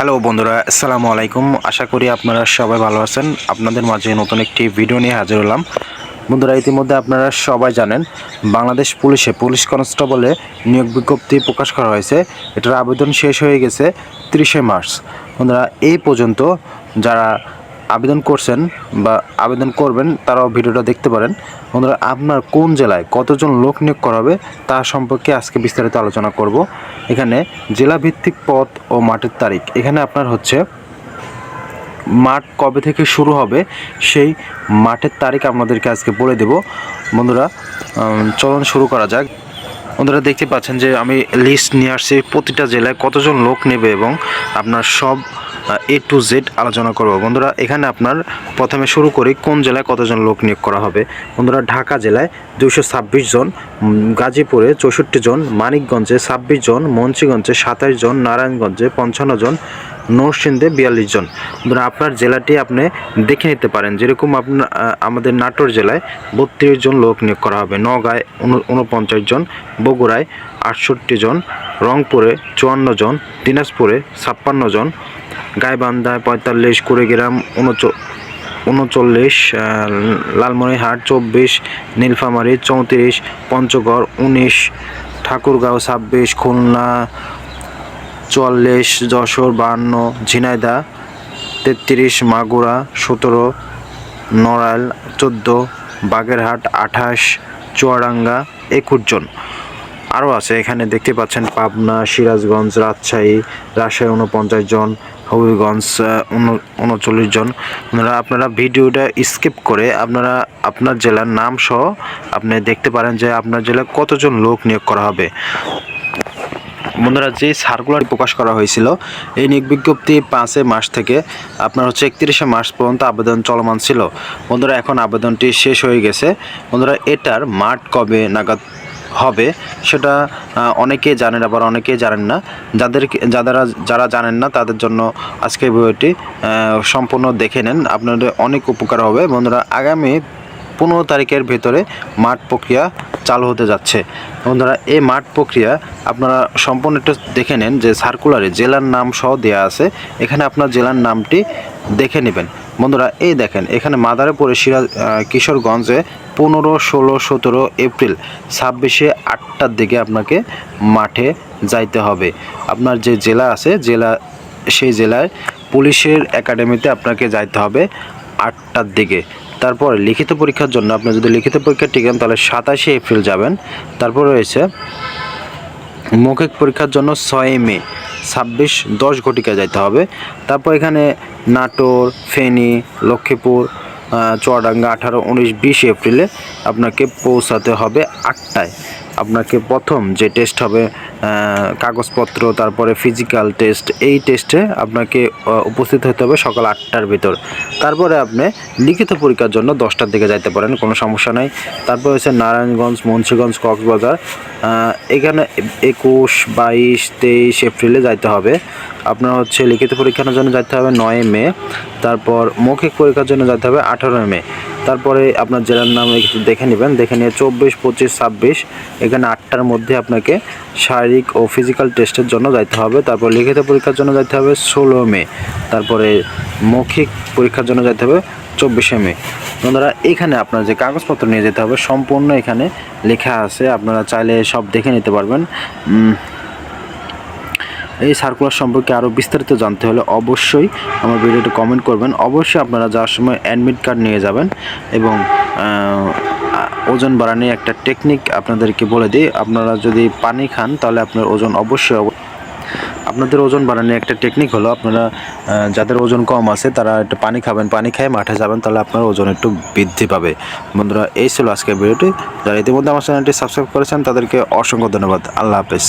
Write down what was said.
Hello বন্ধুরা, আসসালামু আলাইকুম। আশা করি আপনারা সবাই ভালো আছেন। আপনাদের মাঝে নতুন একটি ভিডিও নিয়ে হাজির হলাম। বন্ধুরা, ইতিমধ্যে আপনারা সবাই জানেন বাংলাদেশ পুলিশ কনস্টেবলে নিয়োগ বিজ্ঞপ্তি প্রকাশ করা হয়েছে। এটার আবেদন শেষ হয়ে গেছে 30শে মার্চ। বন্ধুরা, এই পর্যন্ত যারা আবেদন করছেন বা আবেদন করবেন তারাও ভিডিওটা দেখতে পারেন। বন্ধুরা, আপনার কোন জেলায় কতজন লোক নিয়োগ করা হবে তা সম্পর্কে আজকে বিস্তারিত আলোচনা করব। এখানে জেলাভিত্তিক পদ ও মাঠের তারিখ, এখানে আপনার হচ্ছে মাঠ কবে থেকে শুরু হবে সেই মাঠের তারিখ আপনাদেরকে আজকে বলে দেব। বন্ধুরা, চলুন শুরু করা যাক। বন্ধুরা, দেখতে পাচ্ছেন যে আমি লিস্ট নিয়ে আসছি প্রতিটা জেলায় কতজন লোক নেবে এবং আপনার সব A to Z আলোচনা করব। বন্ধুরা, এখানে আপনার প্রথমে শুরু করি কোন জেলায় কতজন লোক নিয়োগ করা হবে। বন্ধুরা, ঢাকা জেলায় 226 জন, গাজীপুরে 64 জন, মানিকগঞ্জে 26 জন, মুন্সিগঞ্জে 27 জন, নারায়ণগঞ্জে 55 জন, নরসিংদে 42 জন। বন্ধুরা, আপনার জেলাটি আপনি দেখে নিতে পারেন। যেরকম আপনার আমাদের নাটোর জেলায় 32 জন লোক নিয়োগ করা হবে, নওগাঁয় 49 জন, বগুড়ায় 68 জন, রংপুরে 54 জন, দিনাজপুরে 56 জন, গাইবান্ধায় 45, কুড়িগ্রাম 39, লালমনিরহাট 24, নীলফামারী 34, পঞ্চগড় 19, ঠাকুরগাঁও 26, খুলনা 44, যশোর 52, ঝিনাইদহ 33, মাগুরা 17, নড়াইল 14, বাগেরহাট 28, চুয়াডাঙ্গা 21 জন। আরও আছে, এখানে দেখতে পাচ্ছেন পাবনা, সিরাজগঞ্জ, রাজশাহী, 49 জন, হবিগঞ্জ 39 জন। আপনারা ভিডিওটা স্কিপ করে আপনার জেলার নাম সহ আপনি দেখতে পারেন যে আপনার জেলায় কতজন লোক নিয়োগ করা হবে। বন্ধুরা, যে সার্কুলার প্রকাশ করা হয়েছিল এই নিয়োগ বিজ্ঞপ্তি 5 মার্চ থেকে আপনার হচ্ছে 31শে মার্চ পর্যন্ত আবেদন চলমান ছিল। বন্ধুরা, এখন আবেদনটি শেষ হয়ে গেছে। বন্ধুরা, এটার মাঠ কবে নাগাদ হবে সেটা অনেকেই জানেন, আবার অনেকেই জানেন না। যারা জানেন না তাদের জন্য আজকের ভিডিওটি সম্পূর্ণ দেখে নেন, আপনাদের অনেক উপকার হবে। বন্ধুরা, আগামী 15 তারিখের ভেতরে মাঠ প্রক্রিয়া চালু হতে যাচ্ছে। বন্ধুরা, এই মাঠ প্রক্রিয়া আপনারা সম্পূর্ণ একটু দেখে নেন যে সার্কুলারে জেলার নাম সহ দেওয়া আছে, এখানে আপনার জেলার নামটি দেখে নেবেন। বন্ধুরা, এই দেখেন এখানে মাদারীপুরে কিশোরগঞ্জে 15, 16, 17 এপ্রিল, 26-এ 8টার দিকে আপনাকে মাঠে যাইতে হবে। আপনার যে জেলা আছে সেই জেলায় পুলিশের একাডেমিতে আপনাকে যাইতে হবে 8টার দিকে। তারপর লিখিত পরীক্ষার জন্য আপনি যদি লিখিত পরীক্ষা টিকেন তাহলে 27শে এপ্রিল যাবেন। তারপর রয়েছে মৌখিক পরীক্ষার জন্য 6 মে 26-10 ঘটিকা যাইতে হবে। তারপর এখানে নাটোর, ফেনী, লক্ষ্মীপুর, চুয়াডাঙ্গা 18, 19, 20 এপ্রিলে আপনাকে পৌঁছাতে হবে 8টায়। আপনাকে প্রথম যে টেস্ট হবে কাগজপত্র, তারপরে ফিজিক্যাল টেস্ট, এই টেস্টে আপনাকে উপস্থিত হতে হবে সকাল 8টার ভিতর। তারপরে আপনি লিখিত পরীক্ষার জন্য 10টার দিকে যাইতে পারেন, কোনো সমস্যা নাই। তারপর হচ্ছে নারায়ণগঞ্জ, মুন্সিগঞ্জ, কক্সবাজার, এখানে 21, 22, 23 এপ্রিলে যাইতে হবে। আপনার হচ্ছে লিখিত পরীক্ষার জন্য যাইতে হবে 9 মে। তারপর মৌখিক পরীক্ষার জন্য যাইতে হবে 18 মে। তারপরে আপনার জেলার নাম দেখে নেবেন, দেখে নিয়ে 24, 25, 26 এখানে 8টার মধ্যে আপনাকে শারীরিক ও ফিজিক্যাল টেস্টের জন্য যাইতে হবে। তারপর লিখিত পরীক্ষার জন্য যাইতে হবে 16 মে। তারপরে মৌখিক পরীক্ষার জন্য যাইতে হবে 24শে মে। বন্ধুরা, এখানে আপনার যে কাগজপত্র নিয়ে যেতে হবে সম্পূর্ণ এখানে লেখা আছে, আপনারা চাইলে সব দেখে নিতে পারবেন। এই সার্কুলার সম্পর্কে আরও বিস্তারিত জানতে হলে অবশ্যই আমার ভিডিওতে কমেন্ট করবেন। অবশ্যই আপনারা যাওয়ার সময় অ্যাডমিট কার্ড নিয়ে যাবেন এবং ওজন বাড়ানোর একটা টেকনিক আপনাদেরকে বলে দিই। আপনারা যদি পানি খান তাহলে আপনার ওজন আপনাদের ওজন বাড়ানোর একটা টেকনিক হলো, আপনারা যাদের ওজন কম আছে তারা একটু পানি খাবেন, পানি খেয়ে মাঠে যাবেন, তাহলে আপনার ওজন একটু বৃদ্ধি পাবে। বন্ধুরা, এই ছিল আজকের ভিডিওটি। যারা ইতিমধ্যে আমার চ্যানেলটি সাবস্ক্রাইব করেছেন তাদেরকে অসংখ্য ধন্যবাদ। আল্লাহ হাফেজ।